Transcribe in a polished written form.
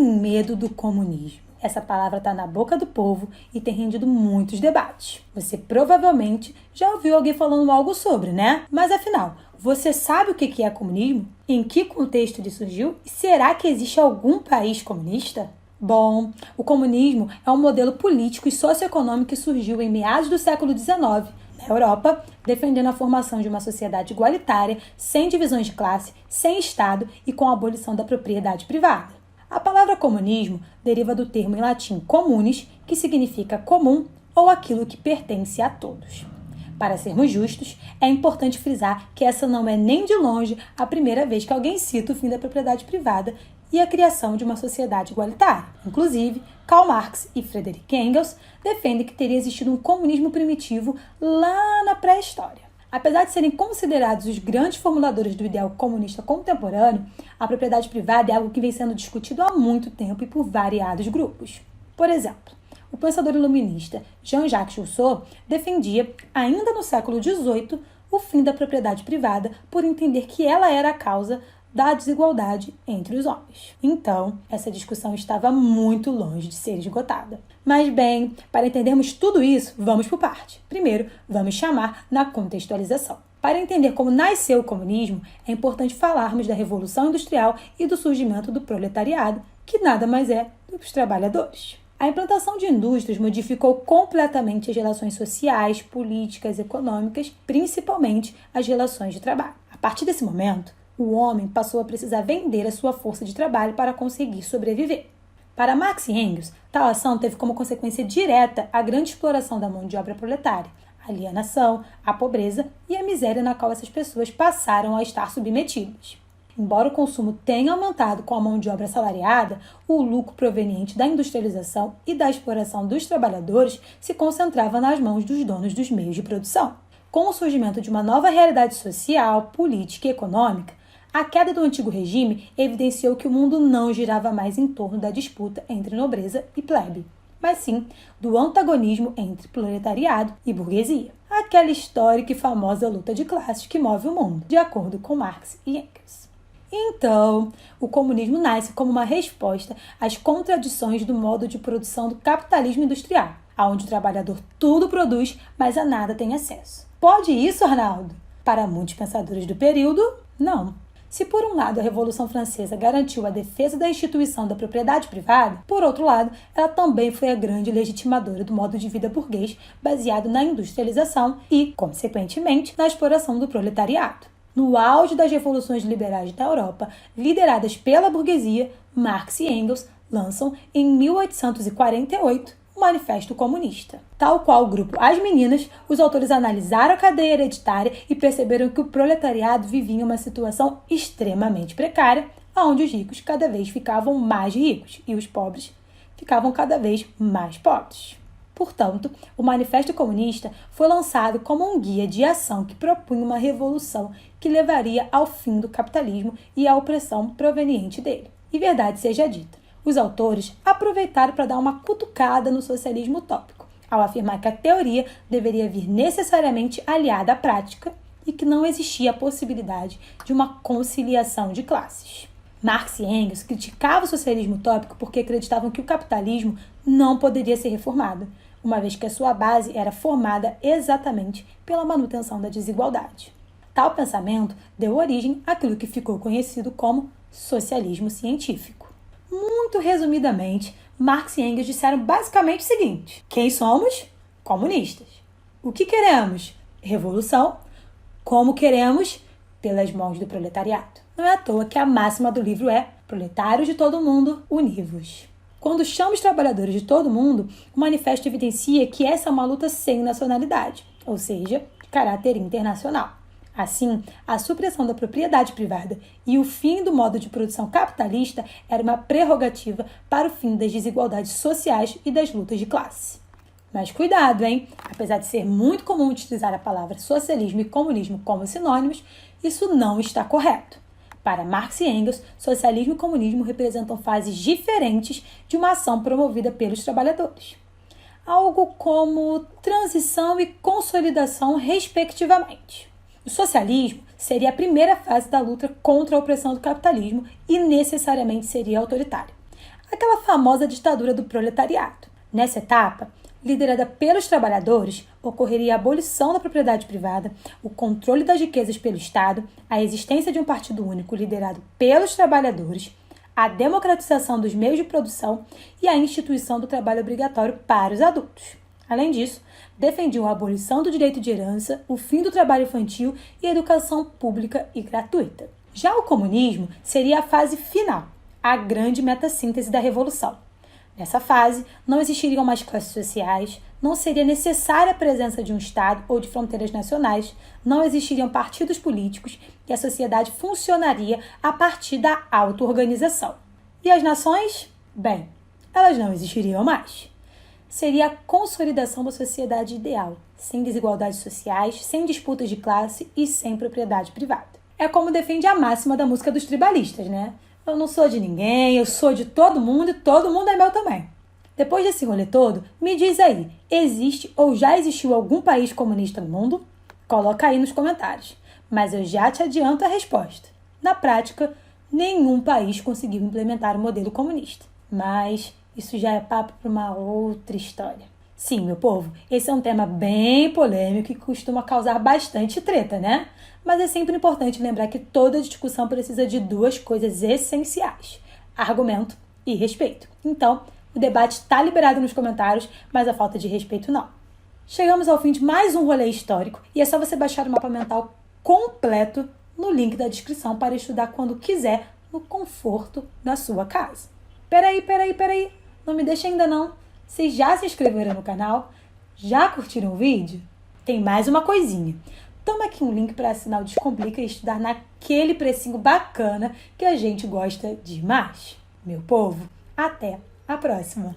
medo do comunismo. Essa palavra está na boca do povo e tem rendido muitos debates. Você provavelmente já ouviu alguém falando algo sobre, né? Mas afinal, você sabe o que é comunismo? Em que contexto ele surgiu? E será que existe algum país comunista? Bom, o comunismo é um modelo político e socioeconômico que surgiu em meados do século XIX, na Europa, defendendo a formação de uma sociedade igualitária, sem divisões de classe, sem Estado e com a abolição da propriedade privada. A palavra comunismo deriva do termo em latim communis, que significa comum ou aquilo que pertence a todos. Para sermos justos, é importante frisar que essa não é nem de longe a primeira vez que alguém cita o fim da propriedade privada e a criação de uma sociedade igualitária. Inclusive, Karl Marx e Friedrich Engels defendem que teria existido um comunismo primitivo lá na pré-história. Apesar de serem considerados os grandes formuladores do ideal comunista contemporâneo, a propriedade privada é algo que vem sendo discutido há muito tempo e por variados grupos. Por exemplo, o pensador iluminista Jean-Jacques Rousseau defendia, ainda no século XVIII, o fim da propriedade privada por entender que ela era a causa da desigualdade entre os homens. Então, essa discussão estava muito longe de ser esgotada. Mas bem, para entendermos tudo isso, vamos por parte. Primeiro, vamos chamar na contextualização. Para entender como nasceu o comunismo, é importante falarmos da Revolução Industrial e do surgimento do proletariado, que nada mais é do que os trabalhadores. A implantação de indústrias modificou completamente as relações sociais, políticas e econômicas, principalmente as relações de trabalho. A partir desse momento, o homem passou a precisar vender a sua força de trabalho para conseguir sobreviver. Para Marx e Engels, tal ação teve como consequência direta a grande exploração da mão de obra proletária, a alienação, a pobreza e a miséria na qual essas pessoas passaram a estar submetidas. Embora o consumo tenha aumentado com a mão de obra assalariada, o lucro proveniente da industrialização e da exploração dos trabalhadores se concentrava nas mãos dos donos dos meios de produção. Com o surgimento de uma nova realidade social, política e econômica, a queda do antigo regime evidenciou que o mundo não girava mais em torno da disputa entre nobreza e plebe, mas sim do antagonismo entre proletariado e burguesia. Aquela histórica e famosa luta de classes que move o mundo, de acordo com Marx e Engels. Então, o comunismo nasce como uma resposta às contradições do modo de produção do capitalismo industrial, onde o trabalhador tudo produz, mas a nada tem acesso. Pode isso, Arnaldo? Para muitos pensadores do período, não. Se por um lado a Revolução Francesa garantiu a defesa da instituição da propriedade privada, por outro lado, ela também foi a grande legitimadora do modo de vida burguês baseado na industrialização e, consequentemente, na exploração do proletariado. No auge das revoluções liberais da Europa, lideradas pela burguesia, Marx e Engels lançam, em 1848, o Manifesto Comunista. Tal qual o grupo As Meninas, os autores analisaram a cadeia hereditária e perceberam que o proletariado vivia em uma situação extremamente precária, onde os ricos cada vez ficavam mais ricos e os pobres ficavam cada vez mais pobres. Portanto, o Manifesto Comunista foi lançado como um guia de ação que propunha uma revolução que levaria ao fim do capitalismo e à opressão proveniente dele. E verdade seja dita, os autores aproveitaram para dar uma cutucada no socialismo utópico, ao afirmar que a teoria deveria vir necessariamente aliada à prática e que não existia a possibilidade de uma conciliação de classes. Marx e Engels criticavam o socialismo utópico porque acreditavam que o capitalismo não poderia ser reformado, uma vez que a sua base era formada exatamente pela manutenção da desigualdade. Tal pensamento deu origem àquilo que ficou conhecido como socialismo científico. Muito resumidamente, Marx e Engels disseram basicamente o seguinte: quem somos? Comunistas. O que queremos? Revolução. Como queremos? Pelas mãos do proletariado. Não é à toa que a máxima do livro é: proletários de todo mundo, univos. Quando chama os trabalhadores de todo mundo, o manifesto evidencia que essa é uma luta sem nacionalidade, ou seja, de caráter internacional. Assim, a supressão da propriedade privada e o fim do modo de produção capitalista era uma prerrogativa para o fim das desigualdades sociais e das lutas de classe. Mas cuidado, hein? Apesar de ser muito comum utilizar a palavra socialismo e comunismo como sinônimos, isso não está correto. Para Marx e Engels, socialismo e comunismo representam fases diferentes de uma ação promovida pelos trabalhadores. Algo como transição e consolidação, respectivamente. O socialismo seria a primeira fase da luta contra a opressão do capitalismo e necessariamente seria autoritário. aquela famosa ditadura do proletariado. Nessa etapa, liderada pelos trabalhadores, ocorreria a abolição da propriedade privada, o controle das riquezas pelo Estado, a existência de um partido único liderado pelos trabalhadores, a democratização dos meios de produção e a instituição do trabalho obrigatório para os adultos. Além disso, defendiam a abolição do direito de herança, o fim do trabalho infantil e a educação pública e gratuita. Já o comunismo seria a fase final, a grande metassíntese da revolução. Nessa fase, não existiriam mais classes sociais, não seria necessária a presença de um Estado ou de fronteiras nacionais, não existiriam partidos políticos e a sociedade funcionaria a partir da auto-organização. E as nações? Bem, elas não existiriam mais. Seria a consolidação da sociedade ideal, sem desigualdades sociais, sem disputas de classe e sem propriedade privada. É como defende a máxima da música dos tribalistas, né? Eu não sou de ninguém, eu sou de todo mundo e todo mundo é meu também. Depois desse rolê todo, me diz aí, existe ou já existiu algum país comunista no mundo? Coloca aí nos comentários. Mas eu já te adianto a resposta. Na prática, nenhum país conseguiu implementar o modelo comunista. Mas isso já é papo para uma outra história. Sim, meu povo, esse é um tema bem polêmico e costuma causar bastante treta, né? Mas é sempre importante lembrar que toda discussão precisa de duas coisas essenciais: argumento e respeito. Então, o debate está liberado nos comentários, mas a falta de respeito não. Chegamos ao fim de mais um rolê histórico e é só você baixar o mapa mental completo no link da descrição para estudar quando quiser, no conforto da sua casa. Peraí, não me deixa ainda não. Vocês já se inscreveram no canal? Já curtiram o vídeo? Tem mais uma coisinha. Toma aqui um link para assinar o Descomplica e estudar naquele precinho bacana que a gente gosta demais. Meu povo, até a próxima!